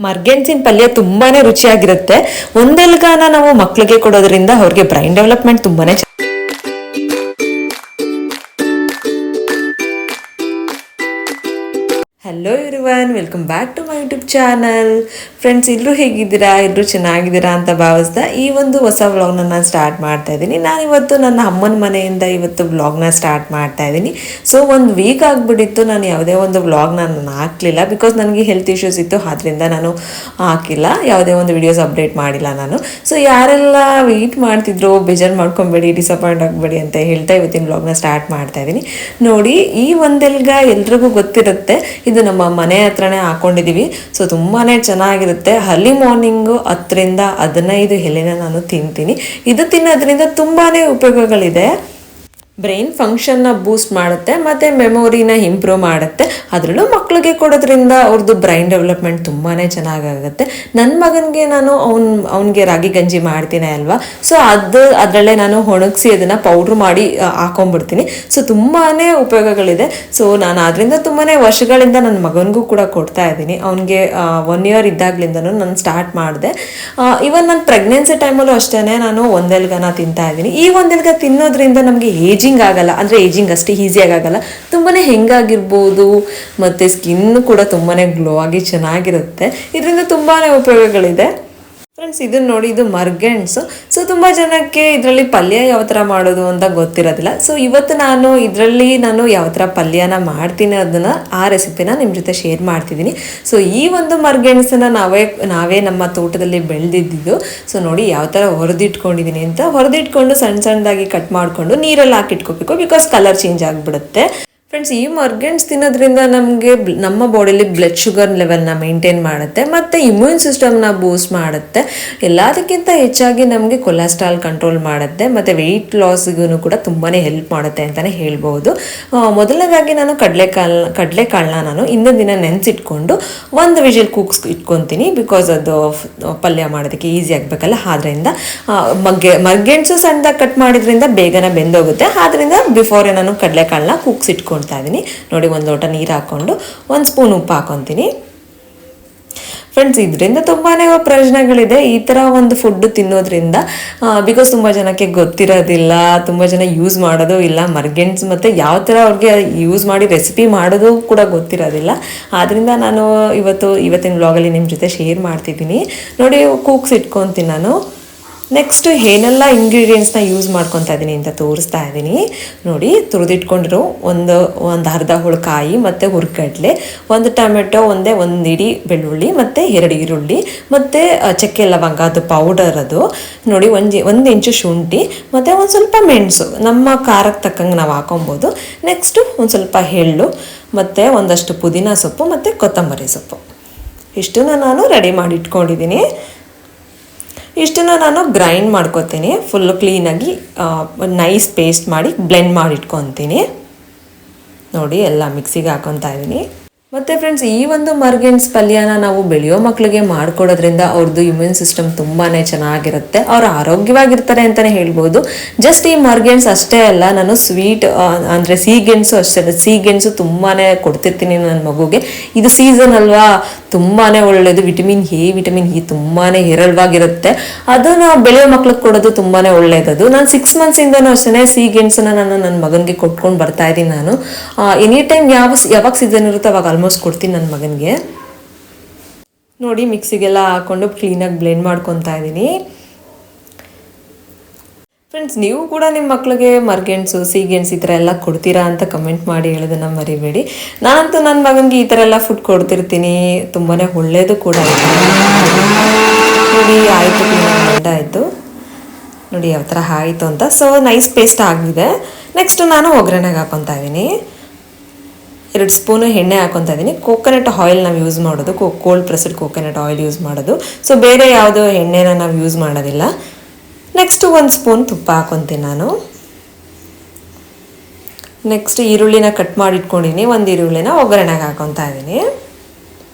ಮರ್ಗೆನ್ಸಿನ ಪಲ್ಯ ತುಂಬಾನೇ ರುಚಿಯಾಗಿರುತ್ತೆ. ಒಂದೆಲ್ಗಾನ ನಾವು ಮಕ್ಕಳಿಗೆ ಕೊಡೋದ್ರಿಂದ ಅವ್ರಿಗೆ ಬ್ರೈನ್ ಡೆವಲಪ್ಮೆಂಟ್ ತುಂಬಾನೇ hello everyone, welcome back to my YouTube channel. Friends, ಎಲ್ಲರೂ ಹೇಗಿದ್ದೀರಾ? ಎಲ್ಲರೂ ಚೆನ್ನಾಗಿದ್ದೀರಾ ಅಂತ ಭಾವಿಸ್ತಾ ಈ ಒಂದು ಹೊಸ ವ್ಲಾಗ್ನ ನಾನು ಸ್ಟಾರ್ಟ್ ಮಾಡ್ತಾ ಇದ್ದೀನಿ. ನಾನಿವತ್ತು ನನ್ನ ಅಮ್ಮನ ಮನೆಯಿಂದ ಇವತ್ತು ವ್ಲಾಗ್ನ ಸ್ಟಾರ್ಟ್ ಮಾಡ್ತಾ ಇದ್ದೀನಿ. ಸೊ ಒಂದು ವೀಕ್ ಆಗಿಬಿಟ್ಟಿತ್ತು, ನಾನು ಯಾವುದೇ ಒಂದು ವ್ಲಾಗ್ನ ನಾನು ಹಾಕಲಿಲ್ಲ. ಬಿಕಾಸ್ ನನಗೆ ಹೆಲ್ತ್ ಇಶ್ಯೂಸ್ ಇತ್ತು, ಆದ್ದರಿಂದ ನಾನು ಹಾಕಿಲ್ಲ, ಯಾವುದೇ ಒಂದು ವಿಡಿಯೋಸ್ ಅಪ್ಡೇಟ್ ಮಾಡಿಲ್ಲ ನಾನು. ಸೊ ಯಾರೆಲ್ಲ ವೆಯ್ಟ್ ಮಾಡ್ತಿದ್ರು, ಬೇಜಾರು ಮಾಡ್ಕೊಬೇಡಿ, ಡಿಸಪಾಯಿಂಟ್ ಆಗಬೇಡಿ ಅಂತ ಹೇಳ್ತಾ ಇವತ್ತಿನ ವ್ಲಾಗ್ನ ಸ್ಟಾರ್ಟ್ ಮಾಡ್ತಾ ಇದ್ದೀನಿ. ನೋಡಿ, ಈ ಒಂದೆಲ್ಗ ಎಲ್ರಿಗೂ ಗೊತ್ತಿರುತ್ತೆ, ಇದು ನಮ್ಮ ಮನೆ ಹತ್ರನೇ ಹಾಕೊಂಡಿದ್ದೀವಿ. ಸೊ ತುಂಬಾ ಚೆನ್ನಾಗಿರುತ್ತೆ. ಅರ್ಲಿ ಮಾರ್ನಿಂಗು 10-15 ಎಲೆನ ನಾನು ತಿಂತೀನಿ. ಇದು ತಿನ್ನೋದ್ರಿಂದ ತುಂಬಾ ಉಪಯೋಗಗಳಿದೆ. ಬ್ರೈನ್ ಫಂಕ್ಷನ್ನ ಬೂಸ್ಟ್ ಮಾಡುತ್ತೆ ಮತ್ತು ಮೆಮೊರಿನ ಇಂಪ್ರೂವ್ ಮಾಡುತ್ತೆ. ಅದರಲ್ಲೂ ಮಕ್ಕಳಿಗೆ ಕೊಡೋದ್ರಿಂದ ಅವ್ರದ್ದು ಬ್ರೈನ್ ಡೆವಲಪ್ಮೆಂಟ್ ತುಂಬಾ ಚೆನ್ನಾಗಾಗುತ್ತೆ. ನನ್ನ ಮಗನಿಗೆ ನಾನು ಅವನಿಗೆ ರಾಗಿ ಗಂಜಿ ಮಾಡ್ತೀನಿ ಅಲ್ವಾ, ಸೊ ಅದರಲ್ಲೇ ನಾನು ಒಣಗಿಸಿ ಅದನ್ನು ಪೌಡ್ರ್ ಮಾಡಿ ಹಾಕೊಂಡ್ಬಿಡ್ತೀನಿ. ಸೊ ತುಂಬಾ ಉಪಯೋಗಗಳಿದೆ. ಸೊ ನಾನು ಅದರಿಂದ ತುಂಬಾ ವರ್ಷಗಳಿಂದ ನನ್ನ ಮಗನಿಗೂ ಕೂಡ ಕೊಡ್ತಾ ಇದ್ದೀನಿ. ಅವನಿಗೆ 1 year ಇದ್ದಾಗಲಿಂದನೂ ನಾನು ಸ್ಟಾರ್ಟ್ ಮಾಡಿದೆ. ಇವನ್ ನನ್ನ ಪ್ರೆಗ್ನೆನ್ಸಿ ಟೈಮಲ್ಲೂ ಅಷ್ಟೇ ನಾನು ಒಂದೆಲ್ಗನ ತಿಂತಾ ಇದ್ದೀನಿ. ಈ ಒಂದೆಲ್ಗ ತಿನ್ನೋದ್ರಿಂದ ನಮಗೆ ಏಜಿಂಗ್ ಆಗಲ್ಲ, ಅಂದರೆ ಏಜಿಂಗ್ ಅಷ್ಟೇ ಈಸಿಯಾಗಿ ಆಗಲ್ಲ, ತುಂಬಾ ಹೆಂಗಾಗಿರ್ಬೋದು. ಮತ್ತು ಸ್ಕಿನ್ ಕೂಡ ತುಂಬಾ ಗ್ಲೋ ಆಗಿ ಚೆನ್ನಾಗಿರುತ್ತೆ. ಇದರಿಂದ ತುಂಬಾ ಉಪಯೋಗಗಳಿದೆ. ಫ್ರೆಂಡ್ಸ್, ಇದನ್ನು ನೋಡಿ, ಇದು ಮರ್ಗೆಣ್ಸು. ಸೊ ತುಂಬ ಜನಕ್ಕೆ ಇದರಲ್ಲಿ ಪಲ್ಯ ಯಾವ ಥರ ಮಾಡೋದು ಅಂತ ಗೊತ್ತಿರೋದಿಲ್ಲ. ಸೊ ಇವತ್ತು ನಾನು ಯಾವ ಥರ ಪಲ್ಯನ ಮಾಡ್ತೀನಿ ಅದನ್ನು, ಆ ರೆಸಿಪಿನ ನಿಮ್ಮ ಜೊತೆ ಶೇರ್ ಮಾಡ್ತಿದ್ದೀನಿ. ಸೊ ಈ ಒಂದು ಮರ್ಗೆಣ್ಸನ್ನು ನಾವೇ ನಮ್ಮ ತೋಟದಲ್ಲಿ ಬೆಳೆದಿದ್ದು. ಸೊ ನೋಡಿ ಯಾವ ಥರ ಹೊರದಿಟ್ಕೊಂಡಿದ್ದೀನಿ ಅಂತ. ಹೊರದಿಟ್ಕೊಂಡು ಸಣ್ಣದಾಗಿ ಕಟ್ ಮಾಡಿಕೊಂಡು ನೀರಲ್ಲಿ ಹಾಕಿಟ್ಕೋಬೇಕು, ಬಿಕಾಸ್ ಕಲರ್ ಚೇಂಜ್ ಆಗಿಬಿಡುತ್ತೆ. ಫ್ರೆಂಡ್ಸ್, ಈ ಮರ್ಗೆಣ್ಸ್ ತಿನ್ನೋದ್ರಿಂದ ನಮಗೆ ನಮ್ಮ ಬಾಡಿಲಿ ಬ್ಲಡ್ ಶುಗರ್ ಲೆವೆಲ್ನ ಮೇಂಟೈನ್ ಮಾಡುತ್ತೆ ಮತ್ತು ಇಮ್ಯೂನ್ ಸಿಸ್ಟಮ್ನ ಬೂಸ್ಟ್ ಮಾಡುತ್ತೆ. ಎಲ್ಲದಕ್ಕಿಂತ ಹೆಚ್ಚಾಗಿ ನಮಗೆ ಕೊಲೆಸ್ಟ್ರಾಲ್ ಕಂಟ್ರೋಲ್ ಮಾಡುತ್ತೆ ಮತ್ತು ವೆಯ್ಟ್ ಲಾಸ್ಗೂ ಕೂಡ ತುಂಬಾ ಹೆಲ್ಪ್ ಮಾಡುತ್ತೆ ಅಂತಲೇ ಹೇಳ್ಬೋದು. ಮೊದಲನೇದಾಗಿ ನಾನು ಕಡಲೆಕಾಳನ್ನ ನಾನು ಹಿಂದಿನ ದಿನ ನೆನೆಸಿಟ್ಕೊಂಡು 1 ವಿಷಲ್ ಕೂಗ್ಸ್ ಇಟ್ಕೊತೀನಿ. ಬಿಕಾಸ್ ಅದು ಪಲ್ಯ ಮಾಡೋದಕ್ಕೆ ಈಸಿ ಆಗಬೇಕಲ್ಲ, ಆದ್ದರಿಂದ ಮರ್ಗೆಣ್ಸು ಸಣ್ಣದಾಗಿ ಕಟ್ ಮಾಡಿದ್ರಿಂದ ಬೇಗನೆ ಬೆಂದೋಗುತ್ತೆ. ಆದ್ದರಿಂದ ಬಿಫೋರೇ ನಾನು ಕಡಲೆಕಾಳನ್ನ ಕೂಗ್ಸಿಟ್ಕೊಂಡು ಇದ್ದೀನಿ. ನೋಡಿ, 1 ಲೋಟ ನೀರು ಹಾಕ್ಕೊಂಡು 1 ಸ್ಪೂನ್ ಉಪ್ಪು ಹಾಕೊತೀನಿ. ಫ್ರೆಂಡ್ಸ್, ಇದರಿಂದ ತುಂಬಾ ಪ್ರಯೋಜನಗಳಿದೆ ಈ ಥರ ಒಂದು ಫುಡ್ ತಿನ್ನೋದ್ರಿಂದ. ಬಿಕಾಸ್ ತುಂಬ ಜನಕ್ಕೆ ಗೊತ್ತಿರೋದಿಲ್ಲ, ತುಂಬ ಜನ ಯೂಸ್ ಮಾಡೋದು ಇಲ್ಲ ಮರ್ಗೆಣ್ಸ್, ಮತ್ತು ಯಾವ ಥರ ಅವ್ರಿಗೆ ಯೂಸ್ ಮಾಡಿ ರೆಸಿಪಿ ಮಾಡೋದು ಕೂಡ ಗೊತ್ತಿರೋದಿಲ್ಲ. ಆದ್ದರಿಂದ ನಾನು ಇವತ್ತಿನ ವ್ಲಾಗಲ್ಲಿ ನಿಮ್ಮ ಜೊತೆ ಶೇರ್ ಮಾಡ್ತಿದ್ದೀನಿ. ನೋಡಿ, ಕೂಗ್ಸಿಟ್ಕೊತೀನಿ ನಾನು. ನೆಕ್ಸ್ಟು ಏನೆಲ್ಲ ಇಂಗ್ರೀಡಿಯೆಂಟ್ಸ್ನ ಯೂಸ್ ಮಾಡ್ಕೊತಾ ಇದ್ದೀನಿ ಅಂತ ತೋರಿಸ್ತಾ ಇದ್ದೀನಿ. ನೋಡಿ, ತುರಿದಿಟ್ಕೊಂಡಿರೋ ಒಂದು ಅರ್ಧ ಹುಳ್ಕಾಯಿ ಮತ್ತು ಹುರ್ಗಡ್ಲೆ, 1 ಟೊಮೆಟೊ, 1 ಇಡೀ ಬೆಳ್ಳುಳ್ಳಿ ಮತ್ತು 2 ಈರುಳ್ಳಿ ಮತ್ತು ಚಕ್ಕೆ ಲವಂಗ, ಅದು ಪೌಡರ್ ಅದು. ನೋಡಿ, 1 ಇಂಚು ಶುಂಠಿ ಮತ್ತು ಒಂದು ಸ್ವಲ್ಪ ಮೆಣಸು, ನಮ್ಮ ಖಾರಕ್ಕೆ ತಕ್ಕಂಗೆ ನಾವು ಹಾಕೊಬೋದು. ನೆಕ್ಸ್ಟು ಒಂದು ಸ್ವಲ್ಪ ಎಳ್ಳು ಮತ್ತು ಒಂದಷ್ಟು ಪುದೀನ ಸೊಪ್ಪು ಮತ್ತು ಕೊತ್ತಂಬರಿ ಸೊಪ್ಪು. ಇಷ್ಟನ್ನು ನಾನು ರೆಡಿ ಮಾಡಿ ಇಟ್ಕೊಂಡಿದ್ದೀನಿ. ಇಷ್ಟನ್ನು ನಾನು ಗ್ರೈಂಡ್ ಮಾಡ್ಕೊತೀನಿ, ಫುಲ್ಲು ಕ್ಲೀನಾಗಿ ನೈಸ್ ಪೇಸ್ಟ್ ಮಾಡಿ ಬ್ಲೆಂಡ್ ಮಾಡಿ ಇಟ್ಕೊತೀನಿ. ನೋಡಿ, ಎಲ್ಲ ಮಿಕ್ಸಿಗೆ ಹಾಕೊತಾ ಇದ್ದೀನಿ. ಮತ್ತು ಫ್ರೆಂಡ್ಸ್, ಈ ಒಂದು ಮರ್ಗೆಣ್ಸ್ ಪಲ್ಯನ ನಾವು ಬೆಳೆಯೋ ಮಕ್ಕಳಿಗೆ ಮಾಡಿಕೊಡೋದ್ರಿಂದ ಅವ್ರದ್ದು ಇಮ್ಯೂನ್ ಸಿಸ್ಟಮ್ ತುಂಬಾ ಚೆನ್ನಾಗಿರುತ್ತೆ, ಅವರು ಆರೋಗ್ಯವಾಗಿರ್ತಾರೆ ಅಂತಲೇ ಹೇಳ್ಬೋದು. ಜಸ್ಟ್ ಈ ಮರ್ಗೆಣ್ಸ್ ಅಷ್ಟೇ ಅಲ್ಲ, ನಾನು ಸ್ವೀಟ್ ಅಂದರೆ ಸಿಹಿಗೆಣಸು ಅಷ್ಟೇ, ಸಿಹಿಗೆಣಸು ತುಂಬಾ ಕೊಡ್ತಿರ್ತೀನಿ ನನ್ನ ಮಗುಗೆ. ಇದು ಸೀಸನ್ ಅಲ್ವಾ, ತುಂಬಾ ಒಳ್ಳೆಯದು. ವಿಟಮಿನ್ ಇ ತುಂಬಾ ಹೇರಳವಾಗಿರುತ್ತೆ. ಅದು ನಾವು ಬೆಳೆಯೋ ಮಕ್ಳಿಗೆ ಕೊಡೋದು ತುಂಬಾ ಒಳ್ಳೆಯದು. ನಾನು 6 ಮಂತ್ಸಿಂದನೂ ಅಷ್ಟೇ ಸಿಹಿಗೆಣಸನ್ನ ನಾನು ನನ್ನ ಮಗನಿಗೆ ಕೊಟ್ಕೊಂಡು ಬರ್ತಾ ಇದ್ದೀನಿ. ನಾನು ಎನಿ ಟೈಮ್ ಯಾವಾಗ ಸೀಸನ್ ಇರುತ್ತೋ ಅವಾಗ ಆಲ್ಮೋಸ್ಟ್ ಕೊಡ್ತೀನಿ ನನ್ನ ಮಗನಿಗೆ. ನೋಡಿ, ಮಿಕ್ಸಿಗೆಲ್ಲ ಹಾಕ್ಕೊಂಡು ಕ್ಲೀನಾಗಿ ಬ್ಲೆಂಡ್ ಮಾಡ್ಕೊತಾ ಇದ್ದೀನಿ. ಫ್ರೆಂಡ್ಸ್, ನೀವು ಕೂಡ ನಿಮ್ಮ ಮಕ್ಕಳಿಗೆ ಮರ್ಗೆಣ್ಸು, ಸಿಹಿಗೆಣಸು ಈ ಥರ ಎಲ್ಲ ಕೊಡ್ತೀರಾ ಅಂತ ಕಮೆಂಟ್ ಮಾಡಿ ಹೇಳೋದನ್ನು ಮರಿಬೇಡಿ. ನಾನಂತೂ ನನ್ನ ಮಗನಿಗೆ ಈ ಥರ ಎಲ್ಲ ಫುಡ್ ಕೊಡ್ತಿರ್ತೀನಿ, ತುಂಬಾ ಒಳ್ಳೆಯದು ಕೂಡ. ನೋಡಿ, ಆಯಿತು, ಕ್ಲೀನಾಗಿ ಆಯಿತು. ನೋಡಿ ಯಾವ ಥರ ಆಯಿತು ಅಂತ. ಸೊ ನೈಸ್ ಪೇಸ್ಟ್ ಆಗಿದೆ. ನೆಕ್ಸ್ಟು ನಾನು ಒಗ್ಗರಣೆಗೆ ಹಾಕ್ಕೊತಾ ಇದ್ದೀನಿ. 2 ಸ್ಪೂನು ಎಣ್ಣೆ ಹಾಕ್ಕೊತಾ ಇದ್ದೀನಿ. ಕೋಕೋನಟ್ ಆಯಿಲ್ ನಾವು ಯೂಸ್ ಮಾಡೋದು, cold pressed coconut oil use ಮಾಡೋದು. ಸೊ ಬೇರೆ ಯಾವುದೋ ಎಣ್ಣೆನ ನಾವು ಯೂಸ್ ಮಾಡೋದಿಲ್ಲ. ನೆಕ್ಸ್ಟು 1 ಸ್ಪೂನ್ ತುಪ್ಪ ಹಾಕ್ಕೊತೀನಿ ನಾನು. ನೆಕ್ಸ್ಟ್ ಈರುಳ್ಳಿನ ಕಟ್ ಮಾಡಿ ಇಟ್ಕೊಂಡಿದ್ದೀನಿ, 1 ಈರುಳ್ಳಿನ ಒಗ್ಗರಣೆಗೆ ಹಾಕ್ಕೊತಾ ಇದ್ದೀನಿ.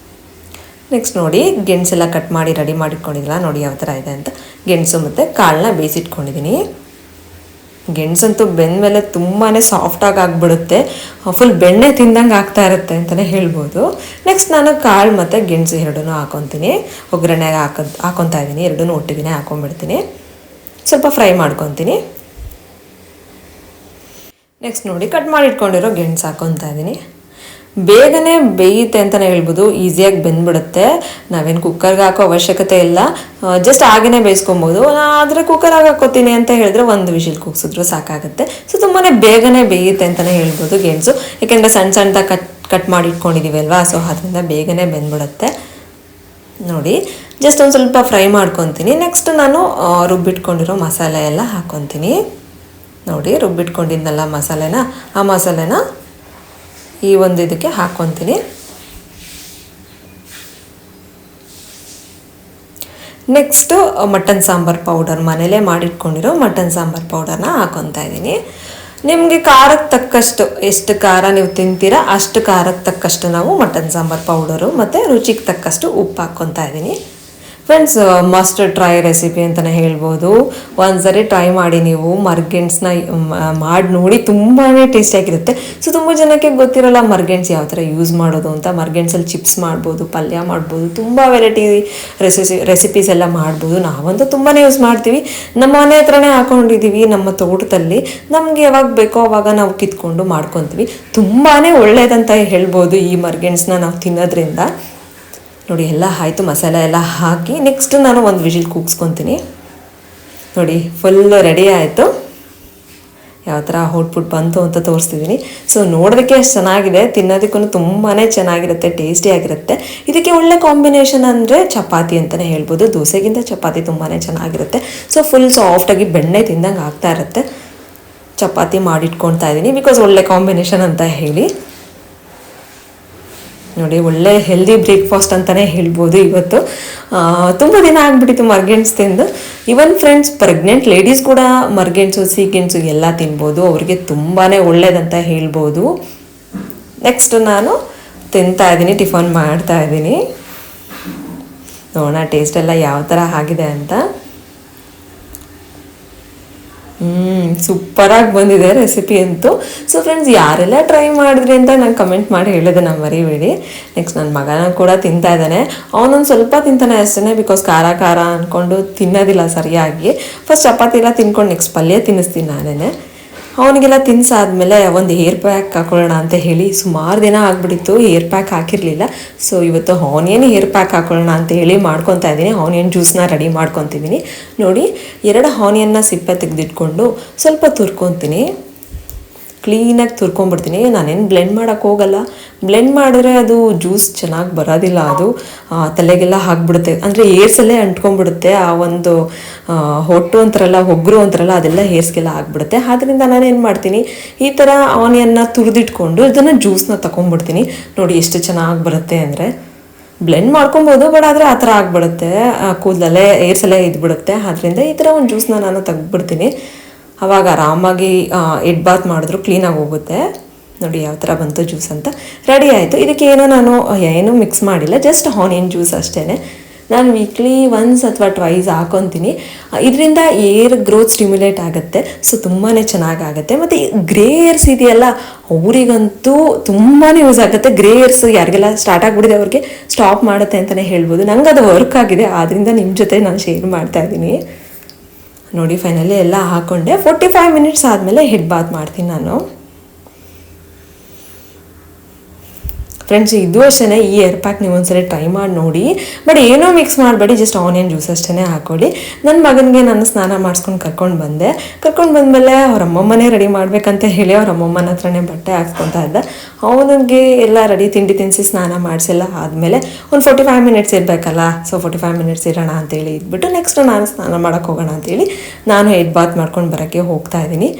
ನೆಕ್ಸ್ಟ್ ನೋಡಿ, ಗೆಣಸೆಲ್ಲ ಕಟ್ ಮಾಡಿ ರೆಡಿ ಮಾಡಿ ಇಟ್ಕೊಂಡಿದ್ದಿಲ್ಲ, ನೋಡಿ ಯಾವ ಥರ ಇದೆ ಅಂತ. ಗೆಣಸು ಮತ್ತು ಕಾಳನ್ನ ಬೇಯಿಸಿಟ್ಕೊಂಡಿದ್ದೀನಿ. ಗೆಣಸಂತೂ ಬೆಂದಮೇಲೆ ತುಂಬಾ ಸಾಫ್ಟಾಗಿ ಆಗಿಬಿಡುತ್ತೆ, ಫುಲ್ ಬೆಣ್ಣೆ ತಿಂದಂಗೆ ಆಗ್ತಾ ಇರುತ್ತೆ ಅಂತಲೇ ಹೇಳ್ಬೋದು. ನೆಕ್ಸ್ಟ್ ನಾನು ಕಾಳು ಮತ್ತು ಗೆಣಸು ಎರಡೂ ಹಾಕೊತೀನಿ, ಒಗ್ಗರಣೆಗೆ ಹಾಕೊತಾ ಇದ್ದೀನಿ, ಎರಡೂ ಒಟ್ಟಿಗೆ ಹಾಕೊಂಡ್ಬಿಡ್ತೀನಿ. ಸ್ವಲ್ಪ ಫ್ರೈ ಮಾಡ್ಕೊತೀನಿ. ನೆಕ್ಸ್ಟ್ ನೋಡಿ ಕಟ್ ಮಾಡಿ ಇಟ್ಕೊಂಡಿರೋ ಗೆಣಸು ಹಾಕೊತಾ ಇದ್ದೀನಿ. ಬೇಗನೆ ಬೇಯುತ್ತೆ ಅಂತಲೇ ಹೇಳ್ಬೋದು, ಈಸಿಯಾಗಿ ಬೆಂದ್ಬಿಡುತ್ತೆ. ನಾವೇನು ಕುಕ್ಕರ್ಗೆ ಹಾಕೋ ಅವಶ್ಯಕತೆ ಇಲ್ಲ, ಜಸ್ಟ್ ಹಾಗೇ ಬೇಯಿಸ್ಕೊಬೋದು. ಆದರೆ ಕುಕ್ಕರಾಗಿ ಹಾಕೋತೀನಿ ಅಂತ ಹೇಳಿದ್ರೆ ಒಂದು ವಿಷಿಲ್ ಕೂಗಿಸಿದ್ರು ಸಾಕಾಗುತ್ತೆ. ಸೊ ತುಂಬಾ ಬೇಗನೆ ಬೇಯುತ್ತೆ ಅಂತಲೇ ಹೇಳ್ಬೋದು ಗೆಣಸು, ಯಾಕೆಂದರೆ ಸಣ್ಣದಾಗಿ ಕಟ್ ಮಾಡಿ ಇಟ್ಕೊಂಡಿದ್ದೀವಿ ಅಲ್ವಾ, ಸೊ ಅದರಿಂದ ಬೇಗನೆ ಬೆಂದ್ಬಿಡುತ್ತೆ. ನೋಡಿ ಜಸ್ಟ್ ಒಂದು ಸ್ವಲ್ಪ ಫ್ರೈ ಮಾಡ್ಕೊತೀನಿ. ನೆಕ್ಸ್ಟ್ ನಾನು ರುಬ್ಬಿಟ್ಕೊಂಡಿರೋ ಮಸಾಲೆ ಎಲ್ಲ ಹಾಕ್ಕೊತೀನಿ. ನೋಡಿ ರುಬ್ಬಿಟ್ಕೊಂಡಿದ್ನಲ್ಲ ಮಸಾಲೆನ, ಆ ಮಸಾಲೆನ ಈ ಒಂದು ಇದಕ್ಕೆ ಹಾಕ್ಕೊತೀನಿ. ನೆಕ್ಸ್ಟು ಮಟನ್ ಸಾಂಬಾರು ಪೌಡರ್, ಮನೇಲೇ ಮಾಡಿಟ್ಕೊಂಡಿರೋ ಮಟನ್ ಸಾಂಬಾರು ಪೌಡರ್ನ ಹಾಕ್ಕೊತಾ ಇದ್ದೀನಿ. ನಿಮಗೆ ಖಾರಕ್ಕೆ ತಕ್ಕಷ್ಟು, ಎಷ್ಟು ಖಾರ ನೀವು ತಿಂತೀರಾ ಅಷ್ಟು ಖಾರಕ್ಕೆ ತಕ್ಕಷ್ಟು ನಾವು ಮಟನ್ ಸಾಂಬಾರು ಪೌಡರು ಮತ್ತು ರುಚಿಗೆ ತಕ್ಕಷ್ಟು ಉಪ್ಪು ಹಾಕ್ಕೊತಾ ಇದ್ದೀನಿ. ಫ್ರೆಂಡ್ಸ್, ಮಸ್ಟ್ ಟ್ರೈ ರೆಸಿಪಿ ಅಂತಲೇ ಹೇಳ್ಬೋದು. ಒಂದ್ಸರಿ ಟ್ರೈ ಮಾಡಿ, ನೀವು ಮರ್ಗೆಣ್ಸನ್ನ ಮಾಡಿ ನೋಡಿ, ತುಂಬಾ ಟೇಸ್ಟಿಯಾಗಿರುತ್ತೆ. ಸೊ ತುಂಬ ಜನಕ್ಕೆ ಗೊತ್ತಿರೋಲ್ಲ ಮರ್ಗೆಣ್ಸು ಯಾವ ಥರ ಯೂಸ್ ಮಾಡೋದು ಅಂತ. ಮರ್ಗೆಣ್ಸಲ್ಲಿ ಚಿಪ್ಸ್ ಮಾಡ್ಬೋದು, ಪಲ್ಯ ಮಾಡ್ಬೋದು, ತುಂಬ ವೆರೈಟಿ ರೆಸಿಪೀಸ್ ಎಲ್ಲ ಮಾಡ್ಬೋದು. ನಾವಂತೂ ತುಂಬಾ ಯೂಸ್ ಮಾಡ್ತೀವಿ, ನಮ್ಮ ಮನೆ ಹತ್ರನೇ ಹಾಕೊಂಡಿದ್ದೀವಿ ನಮ್ಮ ತೋಟದಲ್ಲಿ. ನಮಗೆ ಯಾವಾಗ ಬೇಕೋ ಅವಾಗ ನಾವು ಕಿತ್ಕೊಂಡು ಮಾಡ್ಕೊತೀವಿ. ತುಂಬಾ ಒಳ್ಳೇದಂತ ಹೇಳ್ಬೋದು ಈ ಮರ್ಗೆಣ್ಸನ್ನ ನಾವು ತಿನ್ನೋದ್ರಿಂದ. ನೋಡಿ ಎಲ್ಲ ಆಯಿತು, ಮಸಾಲೆ ಎಲ್ಲ ಹಾಕಿ ನೆಕ್ಸ್ಟ್ ನಾನು ಒಂದು ವಿಷಿಲ್ ಕೂಗಿಸ್ಕೊತೀನಿ. ನೋಡಿ ಫುಲ್ಲು ರೆಡಿ ಆಯಿತು, ಯಾವ ಥರ ಔಟ್ಪುಟ್ ಬಂತು ಅಂತ ತೋರಿಸ್ತಿದ್ದೀನಿ. ಸೊ ನೋಡೋದಕ್ಕೆ ಅಷ್ಟು ಚೆನ್ನಾಗಿದೆ, ತಿನ್ನೋದಕ್ಕೂ ತುಂಬಾ ಚೆನ್ನಾಗಿರುತ್ತೆ, ಟೇಸ್ಟಿಯಾಗಿರುತ್ತೆ. ಇದಕ್ಕೆ ಒಳ್ಳೆ ಕಾಂಬಿನೇಷನ್ ಅಂದರೆ ಚಪಾತಿ ಅಂತಲೇ ಹೇಳ್ಬೋದು. ದೋಸೆಗಿಂತ ಚಪಾತಿ ತುಂಬಾ ಚೆನ್ನಾಗಿರುತ್ತೆ. ಸೊ ಫುಲ್ ಸಾಫ್ಟಾಗಿ ಬೆಣ್ಣೆ ತಿಂದಂಗೆ ಆಗ್ತಾ ಇರುತ್ತೆ. ಚಪಾತಿ ಮಾಡಿಟ್ಕೊಳ್ತಾ ಇದ್ದೀನಿ ಬಿಕಾಸ್ ಒಳ್ಳೆ ಕಾಂಬಿನೇಷನ್ ಅಂತ ಹೇಳಿ. ನೋಡಿ ಒಳ್ಳೆ ಹೆಲ್ದಿ ಬ್ರೇಕ್ಫಾಸ್ಟ್ ಅಂತಲೇ ಹೇಳ್ಬೋದು ಇವತ್ತು. ತುಂಬ ದಿನ ಆಗಿಬಿಟ್ಟಿತ್ತು ಮರ್ಗೆಣ್ಸು ತಿಂದು. ಇವನ್ ಫ್ರೆಂಡ್ಸ್, ಪ್ರೆಗ್ನೆಂಟ್ ಲೇಡೀಸ್ ಕೂಡ ಮರ್ಗೆಣ್ಸು, ಸೀಗೆಣ್ಸು ಎಲ್ಲ ತಿನ್ಬೋದು, ಅವ್ರಿಗೆ ತುಂಬಾ ಒಳ್ಳೇದಂತ ಹೇಳ್ಬೋದು. ನೆಕ್ಸ್ಟ್ ನಾನು ತಿಂತಾ ಇದ್ದೀನಿ, ಟಿಫನ್ ಮಾಡ್ತಾ ಇದ್ದೀನಿ. ನೋಡೋಣ ಟೇಸ್ಟ್ ಎಲ್ಲ ಯಾವ ಥರ ಆಗಿದೆ ಅಂತ. ಸೂಪರಾಗಿ ಬಂದಿದೆ ರೆಸಿಪಿ ಅಂತೂ. ಸೊ ಫ್ರೆಂಡ್ಸ್, ಯಾರೆಲ್ಲ ಟ್ರೈ ಮಾಡಿದ್ರಿ ಅಂತ ನಂಗೆ ಕಮೆಂಟ್ ಮಾಡಿ ಹೇಳೋದನ್ನ ಮರಿಬೇಡಿ. ನೆಕ್ಸ್ಟ್ ನನ್ನ ಮಗನ ಕೂಡ ತಿಂತಾ ಇದ್ದಾನೆ, ಅವನೊಂದು ಸ್ವಲ್ಪ ತಿಂತಾನೆ ಅಷ್ಟೇ, ಬಿಕಾಸ್ ಖಾರ ಖಾರ ಅಂದ್ಕೊಂಡು ತಿನ್ನೋದಿಲ್ಲ ಸರಿಯಾಗಿ. ಫಸ್ಟ್ ಚಪಾತಿ ಎಲ್ಲ ತಿನ್ಕೊಂಡು ನೆಕ್ಸ್ಟ್ ಪಲ್ಯ ತಿನ್ನಿಸ್ತೀನಿ ನಾನೇ. ಅವನಿಗೆಲ್ಲ ತಿನ್ಸಾದ್ಮೇಲೆ ಒಂದು ಹೇರ್ ಪ್ಯಾಕ್ ಹಾಕೊಳ್ಳೋಣ ಅಂತ ಹೇಳಿ ಸುಮಾರು ದಿನ ಆಗಿಬಿಟ್ಟಿತ್ತು ಹೇರ್ ಪ್ಯಾಕ್ ಹಾಕಿರಲಿಲ್ಲ. ಸೊ ಇವತ್ತು ಆನಿಯನ್ ಹೇರ್ ಪ್ಯಾಕ್ ಹಾಕೊಳ್ಳೋಣ ಅಂತ ಹೇಳಿ ಮಾಡ್ಕೊತಾ ಇದ್ದೀನಿ. ಆನಿಯನ್ ಜ್ಯೂಸನ್ನ ರೆಡಿ ಮಾಡ್ಕೊತಿದ್ದೀನಿ. ನೋಡಿ 2 ಆನಿಯನ್ನ ಸಿಪ್ಪೆ ತೆಗೆದಿಟ್ಕೊಂಡು ಸ್ವಲ್ಪ ತುರ್ಕೊತೀನಿ, ಕ್ಲೀನಾಗಿ ತುರ್ಕೊಂಡ್ಬಿಡ್ತೀನಿ. ನಾನೇನು ಬ್ಲೆಂಡ್ ಮಾಡೋಕ್ಕೆ ಹೋಗಲ್ಲ, ಬ್ಲೆಂಡ್ ಮಾಡಿದ್ರೆ ಅದು ಜ್ಯೂಸ್ ಚೆನ್ನಾಗಿ ಬರೋದಿಲ್ಲ, ಅದು ತಲೆಗೆಲ್ಲ ಹಾಕ್ಬಿಡುತ್ತೆ, ಅಂದರೆ ಏರ್ಸಲ್ಲೇ ಅಂಟ್ಕೊಂಡ್ಬಿಡುತ್ತೆ. ಆ ಒಂದು ಹೊಟ್ಟು ಅಂತಾರಲ್ಲ, ಒಗ್ರು ಅಂತಾರಲ್ಲ, ಅದೆಲ್ಲ ಹೇರ್ಸ್ಗೆಲ್ಲ ಆಗಿಬಿಡುತ್ತೆ. ಆದ್ದರಿಂದ ನಾನೇನು ಮಾಡ್ತೀನಿ, ಈ ಥರ ಆನಿಯನ್ನ ತುರಿದಿಟ್ಕೊಂಡು ಇದನ್ನು ಜ್ಯೂಸನ್ನ ತೊಗೊಂಡ್ಬಿಡ್ತೀನಿ. ನೋಡಿ ಎಷ್ಟು ಚೆನ್ನಾಗಿ ಬರುತ್ತೆ ಅಂದರೆ. ಬ್ಲೆಂಡ್ ಮಾಡ್ಕೊಬೋದು, ಬಟ್ ಆದರೆ ಆ ಥರ ಆಗಿಬಿಡುತ್ತೆ, ಕೂದಲಲ್ಲೇ ಏರ್ಸಲ್ಲೇ ಇದ್ಬಿಡುತ್ತೆ. ಆದ್ದರಿಂದ ಈ ಥರ ಒಂದು ಜ್ಯೂಸನ್ನ ನಾನು ತೆಗ್ದುಬಿಡ್ತೀನಿ. ಆವಾಗ ಆರಾಮಾಗಿ ಎಡ್ ಬಾತ್ ಮಾಡಿದ್ರು ಕ್ಲೀನಾಗಿ ಹೋಗುತ್ತೆ. ನೋಡಿ ಯಾವ ಥರ ಬಂತು ಜ್ಯೂಸ್ ಅಂತ. ರೆಡಿ ಆಯಿತು. ಇದಕ್ಕೆ ನಾನು ಏನೂ ಮಿಕ್ಸ್ ಮಾಡಿಲ್ಲ, ಜಸ್ಟ್ ಆನಿಯನ್ ಜ್ಯೂಸ್ ಅಷ್ಟೇ. ನಾನು ವೀಕ್ಲಿ ಒನ್ಸ್ ಅಥವಾ ಟ್ವೈಸ್ ಹಾಕೊತೀನಿ. ಇದರಿಂದ ಏರ್ ಗ್ರೋತ್ ಸ್ಟಿಮ್ಯುಲೇಟ್ ಆಗುತ್ತೆ. ಸೊ ತುಂಬಾ ಚೆನ್ನಾಗಾಗುತ್ತೆ. ಮತ್ತು ಗ್ರೇ ಏರ್ಸ್ ಇದೆಯಲ್ಲ, ಅವರಿಗಂತೂ ತುಂಬಾ ಯೂಸ್ ಆಗುತ್ತೆ. ಗ್ರೇ ಏರ್ಸ್ ಯಾರಿಗೆಲ್ಲ ಸ್ಟಾರ್ಟ್ ಆಗಿಬಿಟ್ಟಿದೆ ಅವ್ರಿಗೆ ಸ್ಟಾಪ್ ಮಾಡುತ್ತೆ ಅಂತಲೇ ಹೇಳ್ಬೋದು. ನಂಗೆ ಅದು ವರ್ಕ್ ಆಗಿದೆ, ಆದ್ದರಿಂದ ನಿಮ್ಮ ಜೊತೆ ನಾನು ಶೇರ್ ಮಾಡ್ತಾ ಇದ್ದೀನಿ. ನೋಡಿ ಫೈನಲಿ ಎಲ್ಲ ಹಾಕ್ಕೊಂಡೆ. 45 ಮಿನಿಟ್ಸ್ ಆದಮೇಲೆ ಹೆಡ್ ಬಾತ್ ಮಾಡ್ತೀನಿ ನಾನು. ಫ್ರೆಂಡ್ಸ್, ಇದು ಅಷ್ಟೇ, ಈ ಏರ್ ಪ್ಯಾಕ್ ನೀವು ಒಂದ್ಸರಿ ಟ್ರೈ ಮಾಡಿ ನೋಡಿ. ಬಟ್ ಏನೋ ಮಿಕ್ಸ್ ಮಾಡಬೇಡಿ, ಜಸ್ಟ್ ಆನಿಯನ್ ಜ್ಯೂಸ್ ಅಷ್ಟೇ ಹಾಕ್ಕೊಳ್ಳಿ. ನನ್ನ ಮಗನಿಗೆ ನಾನು ಸ್ನಾನ ಮಾಡಿಸ್ಕೊಂಡು ಕರ್ಕೊಂಡು ಬಂದಮೇಲೆ ಅವ್ರ ಅಮ್ಮಮ್ಮನೇ ರೆಡಿ ಮಾಡಬೇಕಂತ ಹೇಳಿ ಅವ್ರ ಅಮ್ಮಮ್ಮನ ಹತ್ರನೇ ಬಟ್ಟೆ ಹಾಕ್ಸ್ಕೊತಾ ಇದ್ದ. ಅವನಿಗೆ ಎಲ್ಲ ರೆಡಿ ತಿಂಡಿ ತಿನ್ನಿಸಿ ಸ್ನಾನ ಮಾಡಿಸೆಲ್ಲ ಆದಮೇಲೆ ಒಂದು 45 ಮಿನಿಟ್ಸ್ ಇರಬೇಕಲ್ಲ, ಸೊ 45 ಮಿನಿಟ್ಸ್ ಇರೋಣ ಅಂತೇಳಿ ಇದ್ಬಿಟ್ಟು ನೆಕ್ಸ್ಟ್ ನಾನು ಸ್ನಾನ ಮಾಡೋಕ್ಕೆ ಹೋಗೋಣ ಅಂತೇಳಿ ನಾನು ಹೆಡ್ ಬಾತ್ ಮಾಡ್ಕೊಂಡು ಬರೋಕ್ಕೆ ಹೋಗ್ತಾ ಇದ್ದೀನಿ.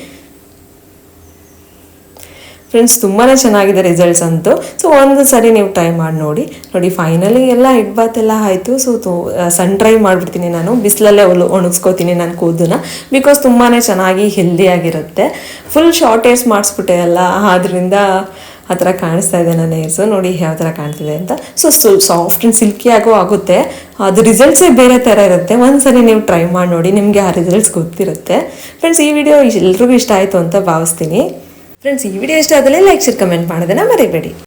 ಫ್ರೆಂಡ್ಸ್, ತುಂಬಾ ಚೆನ್ನಾಗಿದೆ ರಿಸಲ್ಟ್ಸ್ ಅಂತೂ. ಸೊ ಒಂದು ಸರಿ ನೀವು ಟ್ರೈ ಮಾಡಿ ನೋಡಿ ಫೈನಲಿ ಎಲ್ಲ ಹೆಡ್ ಬಾತ್ ಎಲ್ಲ ಆಯಿತು. ಸೊ ಸನ್ ಡ್ರೈ ಮಾಡಿಬಿಡ್ತೀನಿ ನಾನು, ಬಿಸಿಲಲ್ಲೇ ಒಣಗಿಸ್ಕೋತೀನಿ ನಾನು ಕೂದಲನ್ನ, ಬಿಕಾಸ್ ತುಂಬಾ ಚೆನ್ನಾಗಿ ಹೆಲ್ದಿಯಾಗಿರುತ್ತೆ. ಫುಲ್ ಶಾರ್ಟ್ ಹೇರ್ಸ್ ಮಾಡಿಸ್ಬಿಟ್ಟೆ ಅಲ್ಲ, ಆದ್ದರಿಂದ ಆ ಥರ ಕಾಣಿಸ್ತಾ ಇದೆ ನನ್ನ ಹೇರ್ಸು. ನೋಡಿ ಯಾವ ಥರ ಕಾಣ್ತಿದೆ ಅಂತ. ಸೊ ಸಾಫ್ಟ್ ಆ್ಯಂಡ್ ಸಿಲ್ಕಿ ಆಗುತ್ತೆ. ಅದು ರಿಸಲ್ಟ್ಸೇ ಬೇರೆ ಥರ ಇರುತ್ತೆ. ಒಂದ್ಸರಿ ನೀವು ಟ್ರೈ ಮಾಡಿ ನೋಡಿ, ನಿಮಗೆ ಆ ರಿಸಲ್ಟ್ಸ್ ಗೊತ್ತಿರುತ್ತೆ. ಫ್ರೆಂಡ್ಸ್, ಈ ವಿಡಿಯೋ ಎಲ್ರಿಗೂ ಇಷ್ಟ ಆಯಿತು ಅಂತ ಭಾವಿಸ್ತೀನಿ. ಫ್ರೆಂಡ್ಸ್, ಈ ವಿಡಿಯೋ ಇಷ್ಟ ಆದಲ್ಲಿ ಲೈಕ್ ಶೇರ್ ಕಮೆಂಟ್ ಮಾಡೋದನ್ನ ಮರಿಬೇಡಿ.